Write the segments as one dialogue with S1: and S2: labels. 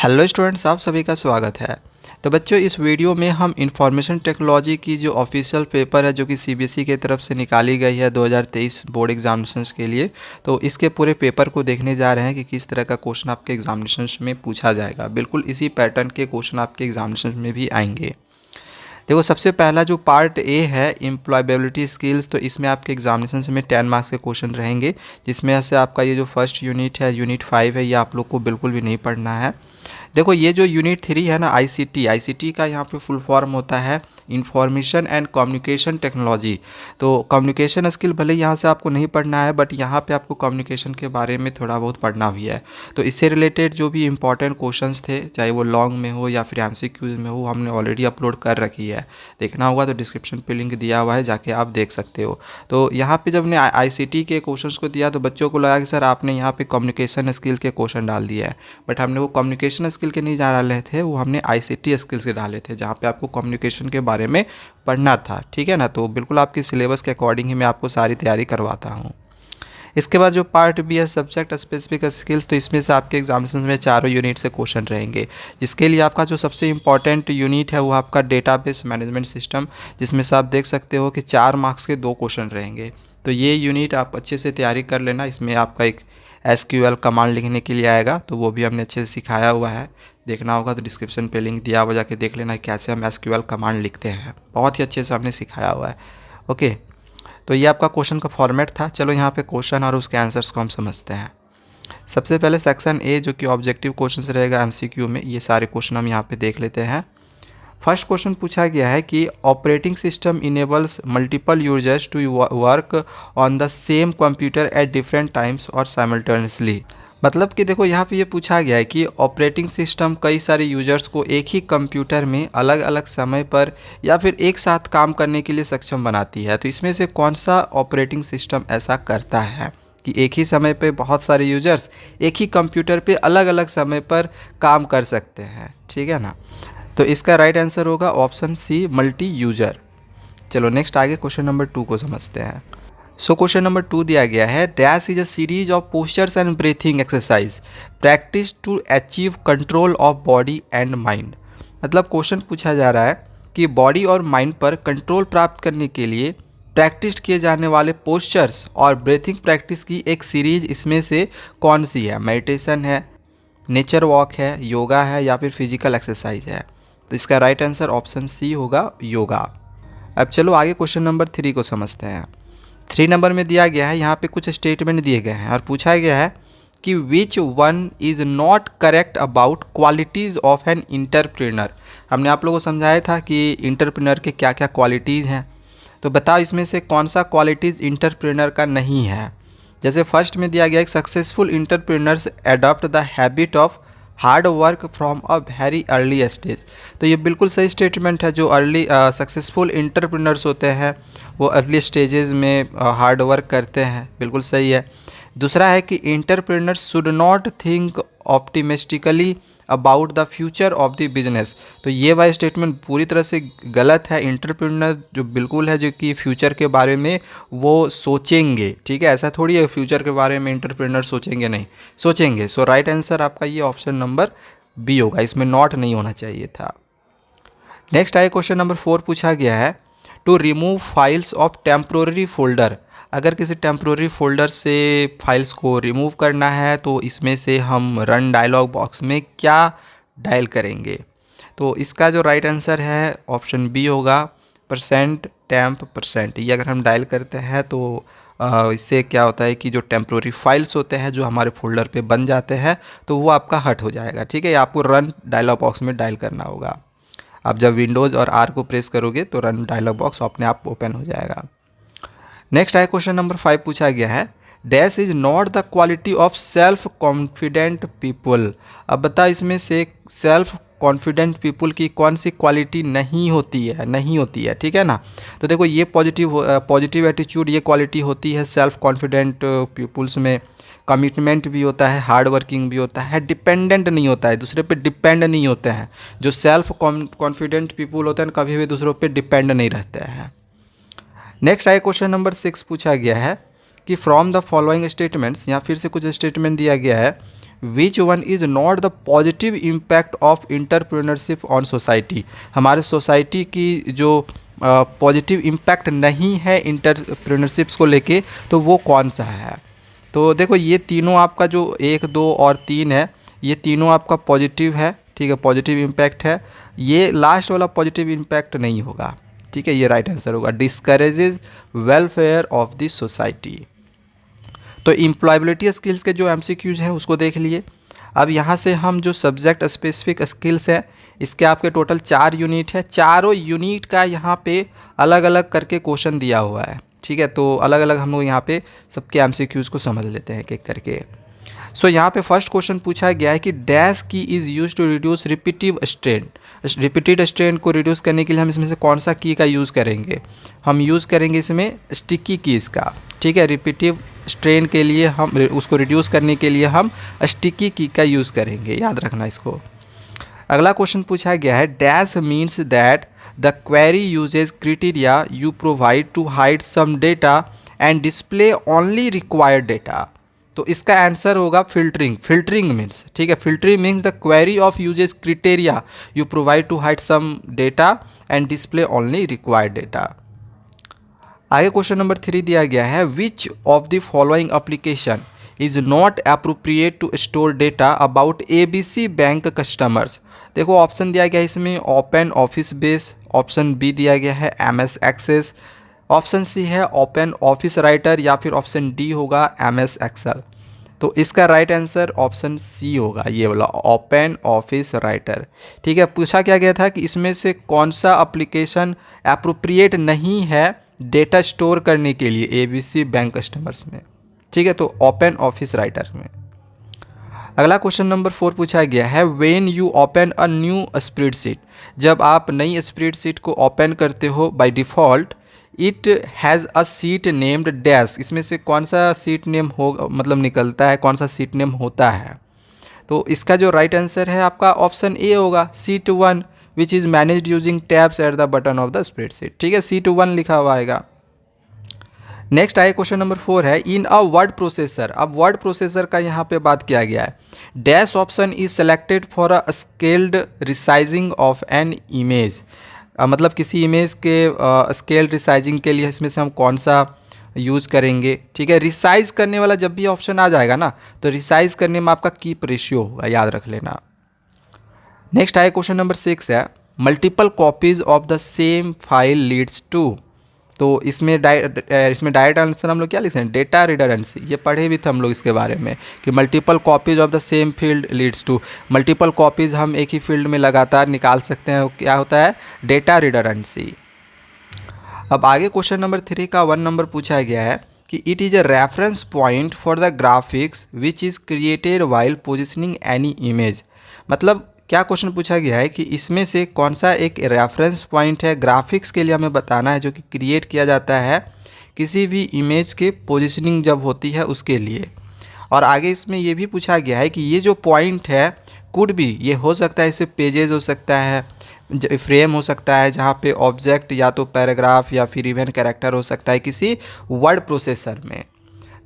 S1: Hello students, आप सभी का स्वागत है। तो बच्चों, इस वीडियो में हम इंफॉर्मेशन टेक्नोलॉजी की जो ऑफिशियल पेपर है जो कि सीबीएसई की तरफ से निकाली गई है 2023 बोर्ड एग्जामिनेशंस के लिए, तो इसके पूरे पेपर को देखने जा रहे हैं कि किस तरह का क्वेश्चन आपके एग्जामिनेशंस में पूछा जाएगा। बिल्कुल इसी पैटर्न के क्वेश्चन आपके एग्जामिनेशंस में भी आएंगे। देखो, सबसे पहला जो पार्ट ए है एम्प्लॉयबिलिटी स्किल्स, तो इसमें आपके एग्जामिनेशन में 10 मार्क्स के क्वेश्चन रहेंगे, जिसमें से आपका ये जो फर्स्ट यूनिट है, यूनिट 5 है, ये आप लोग को बिल्कुल भी नहीं पढ़ना है। देखो, ये जो यूनिट 3 है ना, आईसीटी का यहाँ पे फुल फॉर्म होता है इंफॉर्मेशन एंड कम्युनिकेशन टेक्नोलॉजी। तो कम्युनिकेशन स्किल भले यहाँ से आपको नहीं पढ़ना है, बट यहाँ पे आपको कम्युनिकेशन के बारे में थोड़ा बहुत पढ़ना भी है। तो इससे रिलेटेड जो भी इंपॉर्टेंट क्वेश्चंस थे, चाहे वो लॉन्ग में हो या फिर एमसीक्यूज में हो, हमने ऑलरेडी अपलोड कर रखी है। देखना होगा तो डिस्क्रिप्शन पे लिंक दिया हुआ है, जाके आप देख सकते हो। तो यहाँ पे जब हमने आईसीटी के क्वेश्चंस को दिया तो बच्चों को लगा कि सर आपने यहाँ पे कम्युनिकेशन स्किल के क्वेश्चन डाल दिए हैं, बट हमने वो कम्युनिकेशन स्किल के नहीं डाले थे, वो हमने आईसीटी स्किल्स के डाले थे, जहाँ पे आपको कम्युनिकेशन के बारे में पढ़ना था। ठीक है ना। तो बिल्कुल आपकी सिलेबस के अकॉर्डिंग ही मैं आपको सारी तैयारी करवाता हूँ। इसके बाद जो पार्ट बी है सब्जेक्ट स्पेसिफिक स्किल्स, तो इसमें से आपके एग्जामिनेशन में चारों यूनिट से क्वेश्चन रहेंगे, जिसके लिए आपका जो सबसे इंपॉर्टेंट यूनिट है वो आपका डेटाबेस मैनेजमेंट सिस्टम, जिसमें से आप देख सकते हो कि 4 मार्क्स के 2 क्वेश्चन रहेंगे। तो ये यूनिट आप अच्छे से तैयारी कर लेना। इसमें आपका एक एसक्यूएल कमांड लिखने के लिए आएगा, तो वो भी हमने अच्छे से सिखाया हुआ है। देखना होगा तो डिस्क्रिप्शन पे लिंक दिया हुआ, जाके देख लेना कैसे हम एसक्यूएल कमांड लिखते हैं। बहुत ही अच्छे से हमने सिखाया हुआ है। ओके, तो ये आपका क्वेश्चन का फॉर्मेट था। चलो यहाँ पे क्वेश्चन और उसके आंसर्स को हम समझते हैं। सबसे पहले सेक्शन ए जो कि ऑब्जेक्टिव क्वेश्चन रहेगा एमसीक्यू में, ये सारे क्वेश्चन हम यहाँ पे देख लेते हैं। फर्स्ट क्वेश्चन पूछा गया है कि operating system enables multiple users to work on the same computer at different times और साइमल्टेनियसली। मतलब कि देखो, यहाँ पे ये पूछा गया है कि ऑपरेटिंग सिस्टम कई सारे यूजर्स को एक ही कंप्यूटर में अलग अलग समय पर या फिर एक साथ काम करने के लिए सक्षम बनाती है। तो इसमें से कौन सा ऑपरेटिंग सिस्टम ऐसा करता है कि एक ही समय पे बहुत सारे यूजर्स एक ही कंप्यूटर पे अलग अलग समय पर काम कर सकते हैं। ठीक है ना। तो इसका राइट आंसर होगा ऑप्शन सी, मल्टी यूजर। चलो नेक्स्ट आगे क्वेश्चन नंबर 2 को समझते हैं। सो क्वेश्चन नंबर 2 दिया गया है, dash is a series of postures and breathing exercise practice to achieve control of body and mind. मतलब क्वेश्चन पूछा जा रहा है कि बॉडी और माइंड पर कंट्रोल प्राप्त करने के लिए प्रैक्टिस किए जाने वाले पोस्चर्स और ब्रीथिंग प्रैक्टिस की एक सीरीज इसमें से कौन सी है। मेडिटेशन है, नेचर वॉक है, योगा है या फिर फिजिकल एक्सरसाइज है। तो इसका राइट आंसर ऑप्शन सी होगा, योगा। अब चलो आगे क्वेश्चन नंबर 3 को समझते हैं। 3 नंबर में दिया गया है, यहाँ पे कुछ स्टेटमेंट दिए गए हैं और पूछा गया है कि which one is not correct about qualities of an entrepreneur. हमने आप लोगों को समझाया था कि इंटरप्रेनर के क्या क्या क्वालिटीज़ हैं। तो बताओ इसमें से कौन सा क्वालिटीज़ इंटरप्रेनर का नहीं है। जैसे फर्स्ट में दिया गया, एक successful entrepreneurs adopt the habit of hard work from a very early stage. तो ये बिल्कुल सही स्टेटमेंट है। जो अर्ली सक्सेसफुल इंटरप्रेनर्स होते हैं वो अर्ली स्टेजेस में हार्ड वर्क करते हैं, बिल्कुल सही है। दूसरा है कि entrepreneurs should not think optimistically about the future of the business. तो ये वाला स्टेटमेंट पूरी तरह से गलत है। इंटरप्रेनर जो बिल्कुल है जो कि फ्यूचर के बारे में वो सोचेंगे। ठीक है, ऐसा थोड़ी है फ्यूचर के बारे में इंटरप्रेनर सोचेंगे, नहीं सोचेंगे। सो राइट आंसर आपका ये ऑप्शन नंबर बी होगा, इसमें नॉट नहीं होना चाहिए था। नेक्स्ट आए क्वेश्चन नंबर 4 पूछा गया है, to remove files of temporary folder. अगर किसी टेम्प्रोरी फोल्डर से फाइल्स को रिमूव करना है तो इसमें से हम रन डायलॉग बॉक्स में क्या डायल करेंगे। तो इसका जो राइट आंसर है ऑप्शन बी होगा, %temp%। ये अगर हम डायल करते हैं तो इससे क्या होता है कि जो टेम्प्रोरी फाइल्स होते हैं जो हमारे फोल्डर पे बन जाते हैं तो वो आपका हट हो जाएगा। ठीक है, आपको रन डायलॉग बॉक्स में डायल करना होगा। आप जब विंडोज़ और आर को प्रेस करोगे तो रन डायलॉग बॉक्स अपने आप ओपन हो जाएगा। नेक्स्ट है क्वेश्चन नंबर 5 पूछा गया है, dash is not the quality of self confident people. अब बता इसमें से सेल्फ कॉन्फिडेंट पीपल की कौन सी क्वालिटी नहीं होती है। ठीक है ना। तो देखो, ये पॉजिटिव एटीट्यूड ये क्वालिटी होती है सेल्फ कॉन्फिडेंट पीपल्स में। कमिटमेंट भी होता है, हार्ड वर्किंग भी होता है, डिपेंडेंट नहीं होता है, दूसरे पे डिपेंड नहीं होते हैं। जो सेल्फ कॉन्फिडेंट पीपल होते हैं कभी भी दूसरों पे डिपेंड नहीं रहते हैं। नेक्स्ट आए क्वेश्चन नंबर 6 पूछा गया है कि फ्रॉम द फॉलोइंग स्टेटमेंट्स, यहाँ फिर से कुछ स्टेटमेंट दिया गया है, विच one is not the positive impact of entrepreneurship on society. हमारे सोसाइटी की जो पॉजिटिव इम्पैक्ट नहीं है इंटरप्रेन्योरशिप्स को लेके, तो वो कौन सा है। तो देखो ये तीनों आपका जो 1, 2 और 3 है, ये तीनों आपका पॉजिटिव है, ठीक है, पॉजिटिव इम्पैक्ट है। ये लास्ट वाला पॉजिटिव इम्पैक्ट नहीं होगा, ठीक है, ये राइट आंसर होगा। डिस्करेजेज वेलफेयर ऑफ द सोसाइटी। तो एम्प्लॉयबिलिटी स्किल्स के जो एमसीक्यूज है उसको देख लिए। अब यहाँ से हम जो सब्जेक्ट स्पेसिफिक स्किल्स है, इसके आपके टोटल 4 यूनिट है। चारों यूनिट का यहाँ पे अलग अलग करके क्वेश्चन दिया हुआ है, ठीक है। तो अलग अलग हम लोग यहाँ पे सबके एमसीक्यूज को समझ लेते हैं एक एक करके। सो यहाँ पे फर्स्ट क्वेश्चन पूछा गया है कि dash key is use to reduce repetitive strain. Repeated strain को रिड्यूस करने के लिए हम इसमें से कौन सा की का यूज़ करेंगे। हम यूज़ करेंगे इसमें स्टिकी कीज़ का, ठीक है। रिपीटिव स्ट्रेन के लिए हम उसको रिड्यूस करने के लिए हम स्टिकी की का यूज़ करेंगे, याद रखना इसको। अगला क्वेश्चन पूछा गया है dash means that the query uses criteria you provide to hide some data and display only required data. तो इसका आंसर होगा फिल्टरिंग। फिल्टरिंग मीन्स, ठीक है, filtering means the query of uses criteria you provide to hide some data and display only required data. आगे question number 3 दिया गया है which of the following application is not appropriate to store data about ABC bank customers. देखो option दिया गया है इसमें open office base, option B दिया गया है MS एक्सेस, ऑप्शन सी है ओपन ऑफिस राइटर, या फिर ऑप्शन डी होगा MS एक्सेल। तो इसका राइट आंसर ऑप्शन सी होगा, ये वाला ओपन ऑफिस राइटर, ठीक है। पूछा क्या गया था कि इसमें से कौन सा एप्लीकेशन अप्रोप्रिएट नहीं है डेटा स्टोर करने के लिए ABC बैंक कस्टमर्स में, ठीक है, तो ओपन ऑफिस राइटर में। अगला क्वेश्चन नंबर 4 पूछा गया है when you open a new spreadsheet. जब आप नई स्प्रेडशीट को ओपन करते हो by default it has a seat named dash. इसमें से कौन सा सीट नेम हो मतलब निकलता है, कौन सा सीट नेम होता है। तो इसका जो राइट आंसर है आपका ऑप्शन ए होगा, seat 1 which is managed using tabs at the button of the spreadsheet, ठीक है, सीट 1 लिखा हुआ आएगा। नेक्स्ट आए क्वेश्चन नंबर 4 है इन अ वर्ड प्रोसेसर। अब वर्ड प्रोसेसर का यहाँ पे बात किया गया है। Dash option is selected for a scaled resizing of an image. मतलब किसी इमेज के स्केल्ड रिसाइजिंग के लिए इसमें से हम कौन सा यूज़ करेंगे, ठीक है। रिसाइज करने वाला जब भी ऑप्शन आ जाएगा ना, तो रिसाइज करने में आपका कीप रेशियो होगा, याद रख लेना। नेक्स्ट आए क्वेश्चन नंबर 6 है multiple copies of the same file leads to. तो इसमें डायरेक्ट आंसर हम लोग क्या लिख सकते हैं, डेटा रिडंडेंसी। ये पढ़े भी थे हम लोग इसके बारे में कि multiple copies of the same field leads to. Multiple copies हम एक ही फील्ड में लगातार निकाल सकते हैं, क्या होता है, डेटा रिडंडेंसी। अब आगे क्वेश्चन नंबर 3 का 1 नंबर पूछा गया है कि it is a reference point for the graphics which is created while positioning any image. मतलब क्या क्वेश्चन पूछा गया है कि इसमें से कौन सा एक रेफरेंस पॉइंट है ग्राफिक्स के लिए हमें बताना है, जो कि क्रिएट किया जाता है किसी भी इमेज के पोजीशनिंग जब होती है उसके लिए। और आगे इसमें ये भी पूछा गया है कि ये जो पॉइंट है कुड भी, ये हो सकता है इसे पेजेस हो सकता है, फ्रेम हो सकता है, जहाँ पे ऑब्जेक्ट या तो पैराग्राफ या फिर इवन कैरेक्टर हो सकता है किसी वर्ड प्रोसेसर में।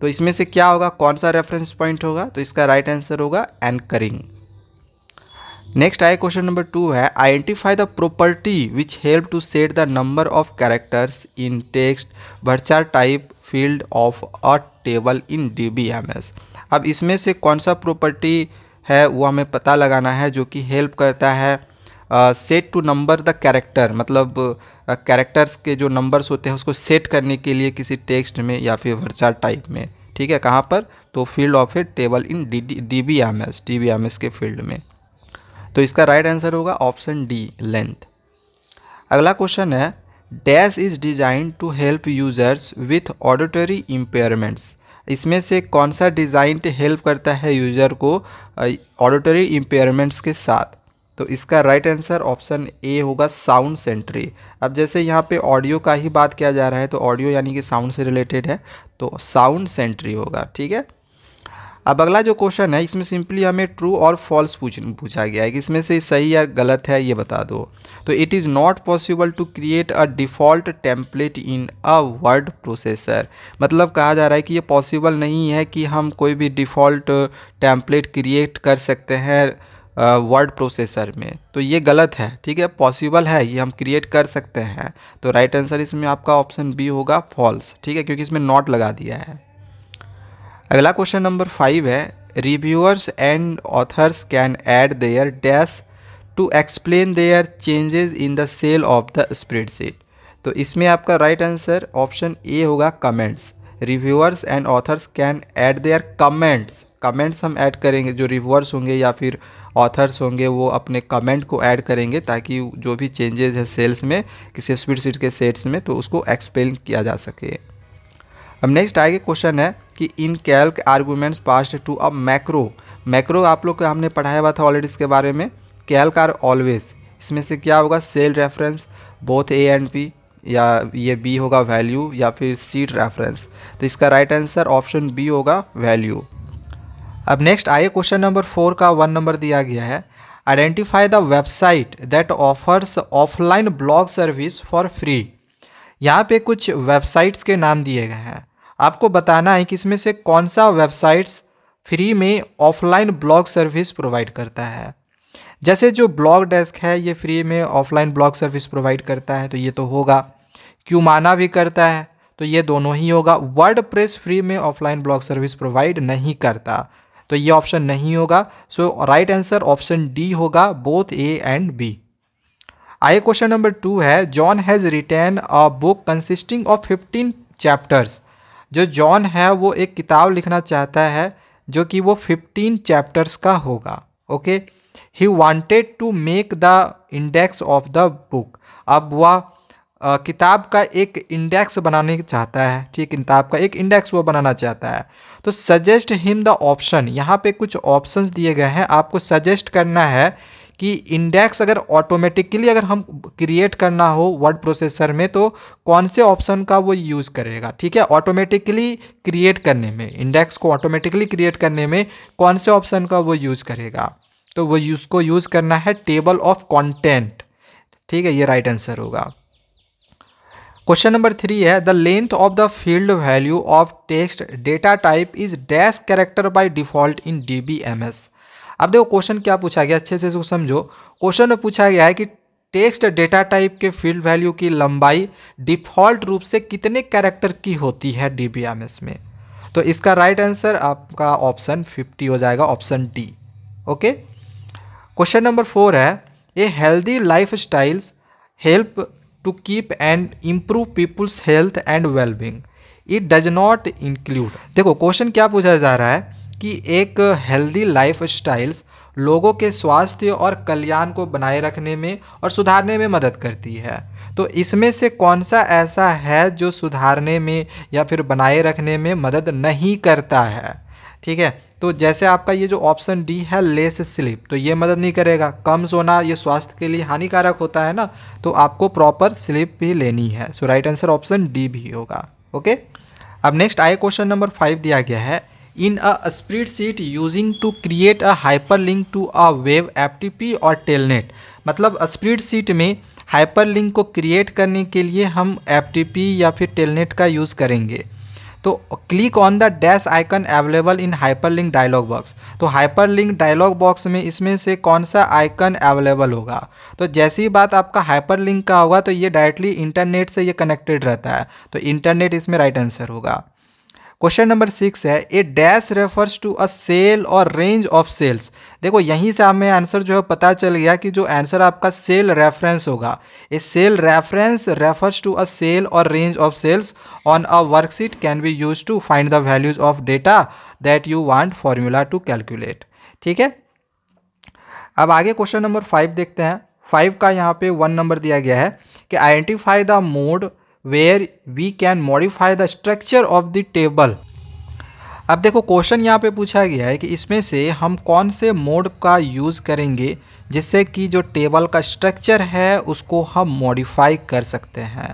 S1: तो इसमें से क्या होगा, कौन सा रेफरेंस पॉइंट होगा, तो इसका राइट आंसर होगा एंकरिंग। नेक्स्ट आए क्वेश्चन नंबर 2 है identify the property which help to set the number of characters in text varchar type field of a table in DBMS। अब इसमें से कौन सा प्रॉपर्टी है वो हमें पता लगाना है, जो कि हेल्प करता है set to number the character. मतलब कैरेक्टर्स के जो नंबर्स होते हैं उसको सेट करने के लिए किसी टेक्स्ट में या फिर वर्चर टाइप में, ठीक है, कहाँ पर, तो field of a table in DBMS के फील्ड में। तो इसका राइट आंसर होगा ऑप्शन डी, लेंथ। अगला क्वेश्चन है dash is design to help users with auditory impairments. इसमें से कौन सा डिज़ाइन हेल्प करता है यूजर को ऑडिटरी इम्पेयरमेंट्स के साथ। तो इसका राइट आंसर ऑप्शन ए होगा साउंड सेंट्री। अब जैसे यहाँ पे ऑडियो का ही बात किया जा रहा है, तो ऑडियो यानी कि साउंड से रिलेटेड है, तो साउंड सेंट्री होगा, ठीक है। अब अगला जो क्वेश्चन है इसमें सिंपली हमें ट्रू और फॉल्स पूछा गया है कि इसमें से सही या गलत है ये बता दो। तो it is not possible to create a default template in a word processor. मतलब कहा जा रहा है कि ये पॉसिबल नहीं है कि हम कोई भी डिफ़ॉल्ट टेम्पलेट क्रिएट कर सकते हैं वर्ड प्रोसेसर में। तो ये गलत है, ठीक है। पॉसिबल है, ये हम क्रिएट कर सकते हैं। तो राइट आंसर इसमें आपका ऑप्शन बी होगा फॉल्स, ठीक है, क्योंकि इसमें नॉट लगा दिया है। अगला क्वेश्चन नंबर 5 है, reviewers and authors can add their dash to explain their changes in the cell of the spreadsheet. तो इसमें आपका राइट आंसर ऑप्शन ए होगा comments. Reviewers and authors can add their comments हम add करेंगे, जो reviewers होंगे या फिर ऑथर्स होंगे वो अपने कमेंट को ऐड करेंगे ताकि जो भी चेंजेस है सेल्स में किसी स्प्रेडशीट के सेट्स में तो उसको एक्सप्लेन किया जा सके। अब नेक्स्ट आगे क्वेश्चन है कि in calc arguments passed to a macro आप लोग को हमने पढ़ाया हुआ था ऑलरेडी इसके बारे में। कैल्क आर ऑलवेज, इसमें से क्या होगा, cell reference both A and B, या ये बी होगा वैल्यू, या फिर सीट रेफरेंस। तो इसका राइट आंसर ऑप्शन बी होगा वैल्यू। अब नेक्स्ट आइए क्वेश्चन नंबर 4 का 1 नंबर दिया गया है, identify the website that offers offline blog service for free. यहाँ पे कुछ वेबसाइट्स के नाम दिए गए हैं, आपको बताना है कि इसमें से कौन सा वेबसाइट्स फ्री में ऑफलाइन ब्लॉग सर्विस प्रोवाइड करता है। जैसे जो ब्लॉग डेस्क है ये फ्री में ऑफलाइन ब्लॉग सर्विस प्रोवाइड करता है, तो ये तो होगा। क्यूमाना भी करता है, तो ये दोनों ही होगा। वर्डप्रेस फ्री में ऑफलाइन ब्लॉग सर्विस प्रोवाइड नहीं करता, तो ये ऑप्शन नहीं होगा। So right answer option D होगा, बोथ ए एंड बी। आइए क्वेश्चन नंबर 2 है, John has written a book consisting of 15 chapters. जो जॉन है वो एक किताब लिखना चाहता है जो कि वो 15 चैप्टर्स का होगा। Okay, he wanted to make the index of the book. अब वह किताब का एक इंडेक्स बनाने चाहता है, ठीक, किताब का एक इंडेक्स वो बनाना चाहता है। तो सजेस्ट हिम द ऑप्शन, यहाँ पे कुछ ऑप्शंस दिए गए हैं, आपको सजेस्ट करना है कि इंडेक्स अगर ऑटोमेटिकली अगर हम क्रिएट करना हो वर्ड प्रोसेसर में तो कौन से ऑप्शन का वो यूज़ करेगा, ठीक है। ऑटोमेटिकली क्रिएट करने में, इंडेक्स को ऑटोमेटिकली क्रिएट करने में कौन से ऑप्शन का वो यूज़ करेगा, तो वो उसको यूज़ करना है टेबल ऑफ कंटेंट, ठीक है, ये राइट आंसर होगा। क्वेश्चन नंबर 3 है, the length of the field value of text data type is dash character by default in DBMS। अब देखो क्वेश्चन क्या पूछा गया, अच्छे से इसको समझो। क्वेश्चन में पूछा गया है कि टेक्स्ट डेटा टाइप के फील्ड वैल्यू की लंबाई डिफॉल्ट रूप से कितने कैरेक्टर की होती है DBMS में। तो इसका राइट आंसर आपका ऑप्शन 50 हो जाएगा, option D. Okay, question number 4 है, a healthy lifestyles help to keep and improve people's health and wellbeing, it does not include. देखो क्वेश्चन क्या पूछा जा रहा है कि एक हेल्दी लाइफ स्टाइल्स लोगों के स्वास्थ्य और कल्याण को बनाए रखने में और सुधारने में मदद करती है। तो इसमें से कौन सा ऐसा है जो सुधारने में या फिर बनाए रखने में मदद नहीं करता है, ठीक है। तो जैसे आपका ये जो ऑप्शन डी है लेस स्लीप, तो ये मदद नहीं करेगा। कम सोना ये स्वास्थ्य के लिए हानिकारक होता है ना, तो आपको प्रॉपर स्लीप भी लेनी है। सो राइट आंसर ऑप्शन डी भी होगा। ओके, अब नेक्स्ट आए क्वेश्चन नंबर 5 दिया गया है, in a spreadsheet using to create a hyperlink to a web FTP और टेलनेट। मतलब स्प्रेडशीट में हाइपरलिंक को क्रिएट करने के लिए हम FTP या फिर टेलनेट का यूज़ करेंगे। तो click on the dash icon available in hyperlink dialogue box. तो हाइपरलिंक डायलॉग बॉक्स में इसमें से कौन सा आइकन अवेलेबल होगा। तो जैसी ही बात आपका हाइपरलिंक का होगा तो ये डायरेक्टली इंटरनेट से ये कनेक्टेड रहता है, तो इंटरनेट इसमें राइट आंसर होगा। क्वेश्चन नंबर 6 है, a dash refers to a cell और रेंज ऑफ सेल्स। देखो यहीं से हमें आंसर जो है पता चल गया कि जो आंसर आपका सेल रेफरेंस होगा। A cell reference refers to a cell और range of cells on a worksheet can be use to find the values of data that you want formula to calculate, ठीक है। अब आगे question number 5 देखते हैं। 5 का यहाँ पे 1 नंबर दिया गया है कि identify the mode where we can modify the structure of the table. अब देखो क्वेश्चन यहाँ पे पूछा गया है कि इसमें से हम कौन से मोड का यूज़ करेंगे जिससे कि जो टेबल का स्ट्रक्चर है उसको हम मॉडिफाई कर सकते हैं।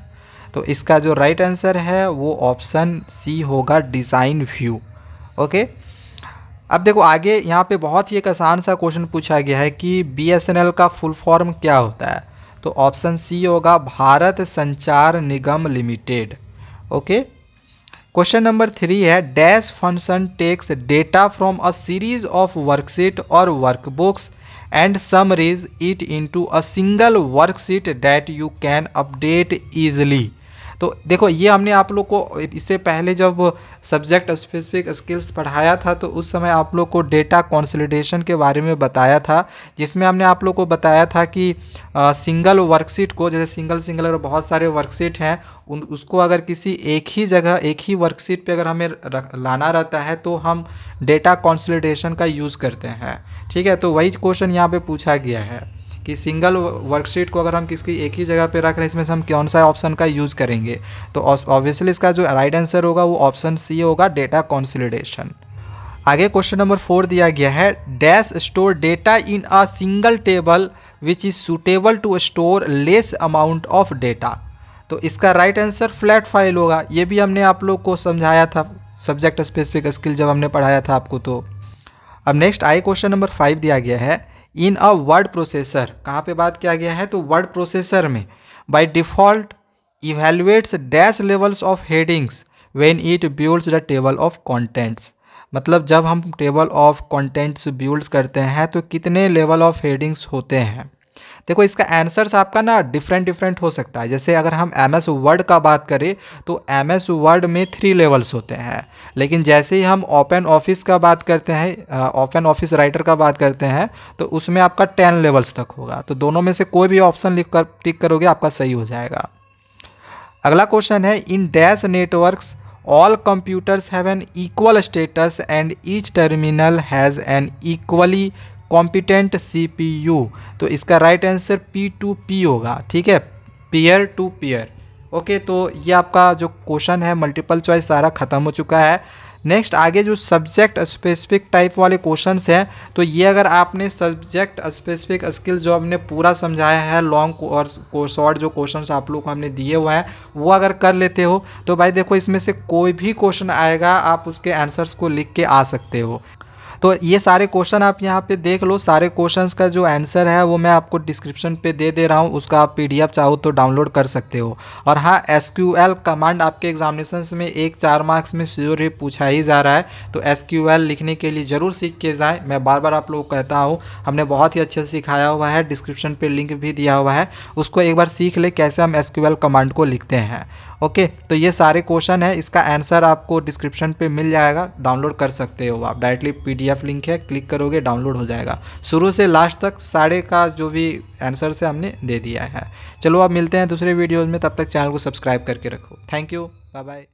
S1: तो इसका जो राइट आंसर है वो ऑप्शन सी होगा, डिज़ाइन व्यू। ओके, अब देखो आगे यहाँ पे बहुत ही एक आसान सा क्वेश्चन पूछा गया है कि BSNL का फुल फॉर्म क्या होता है। तो ऑप्शन सी होगा Bharat Sanchar Nigam limited. Okay. Question number 3 है dash function takes data from a series of worksheet और workbooks and summarises it into a single worksheet that you can update easily. तो देखो ये हमने आप लोग को इससे पहले जब सब्जेक्ट स्पेसिफिक स्किल्स पढ़ाया था तो उस समय आप लोग को डेटा कंसोलिडेशन के बारे में बताया था, जिसमें हमने आप लोग को बताया था कि सिंगल वर्कशीट को, जैसे सिंगल अगर बहुत सारे वर्कशीट हैं उसको अगर किसी एक ही जगह एक ही वर्कशीट पे अगर हमें लाना रहता है तो हम डेटा कंसोलिडेशन का यूज़ करते हैं। ठीक है, तो वही क्वेश्चन यहाँ पे पूछा गया है कि सिंगल वर्कशीट को अगर हम किसी एक ही जगह पे रख रहे हैं इसमें से हम कौन सा ऑप्शन का यूज़ करेंगे। तो ऑब्वियसली इसका जो राइट आंसर होगा वो ऑप्शन सी होगा, डेटा कंसोलिडेशन। आगे क्वेश्चन नंबर 4 दिया गया है dash store data in a single table which is suitable to store less amount of data. तो इसका राइट आंसर फ्लैट फाइल होगा। ये भी हमने आप लोग को समझाया था सब्जेक्ट स्पेसिफिक स्किल जब हमने पढ़ाया था आपको। तो अब नेक्स्ट आए क्वेश्चन नंबर 5 दिया गया है इन अ वर्ड प्रोसेसर। कहाँ पे बात किया गया है, तो वर्ड प्रोसेसर में by default evaluates dash levels of headings when it builds the table of contents. मतलब जब हम टेबल ऑफ कंटेंट्स बिल्ड्स करते हैं तो कितने लेवल ऑफ हेडिंग्स होते हैं। देखो इसका आंसर्स आपका ना डिफरेंट हो सकता है। जैसे अगर हम MS वर्ड का बात करें तो MS वर्ड में 3 लेवल्स होते हैं, लेकिन जैसे ही हम ओपन ऑफिस का बात करते हैं, ओपन ऑफिस राइटर का बात करते हैं तो उसमें आपका 10 लेवल्स तक होगा। तो दोनों में से कोई भी ऑप्शन लिख कर टिक करोगे आपका सही हो जाएगा। अगला क्वेश्चन है in dash networks all computers have an equal status and each terminal has an equally competent CPU। तो इसका राइट आंसर P2P होगा। ठीक है, पीयर टू पीयर। ओके, तो ये आपका जो क्वेश्चन है मल्टीपल चॉइस सारा ख़त्म हो चुका है। नेक्स्ट आगे जो सब्जेक्ट स्पेसिफिक टाइप वाले क्वेश्चंस हैं तो ये अगर आपने सब्जेक्ट स्पेसिफिक स्किल्स जो हमने पूरा समझाया है लॉन्ग और शॉर्ट जो क्वेश्चंस आप लोग को हमने दिए हुए हैं वो अगर कर लेते हो तो भाई देखो इसमें से कोई भी क्वेश्चन आएगा आप उसके आंसर्स को लिख के आ सकते हो। तो ये सारे क्वेश्चन आप यहाँ पे देख लो, सारे क्वेश्चंस का जो आंसर है वो मैं आपको डिस्क्रिप्शन पे दे दे रहा हूँ, उसका आप PDF चाहो तो डाउनलोड कर सकते हो। और हाँ, SQL कमांड आपके एग्जामिनेशंस में 4 मार्क्स में श्योर ही पूछा ही जा रहा है, तो SQL लिखने के लिए ज़रूर सीख के जाएँ। मैं बार बार आप लोग को कहता हूँ, हमने बहुत ही अच्छे से सिखाया हुआ है, डिस्क्रिप्शन पर लिंक भी दिया हुआ है, उसको एक बार सीख ले कैसे हम SQL कमांड को लिखते हैं। ओके, तो ये सारे क्वेश्चन है, इसका आंसर आपको डिस्क्रिप्शन पे मिल जाएगा, डाउनलोड कर सकते हो आप। डायरेक्टली PDF लिंक है, क्लिक करोगे डाउनलोड हो जाएगा। शुरू से लास्ट तक सारे का जो भी आंसर से हमने दे दिया है। चलो अब मिलते हैं दूसरे वीडियोज़ में, तब तक चैनल को सब्सक्राइब करके रखो। Thank you, bye bye.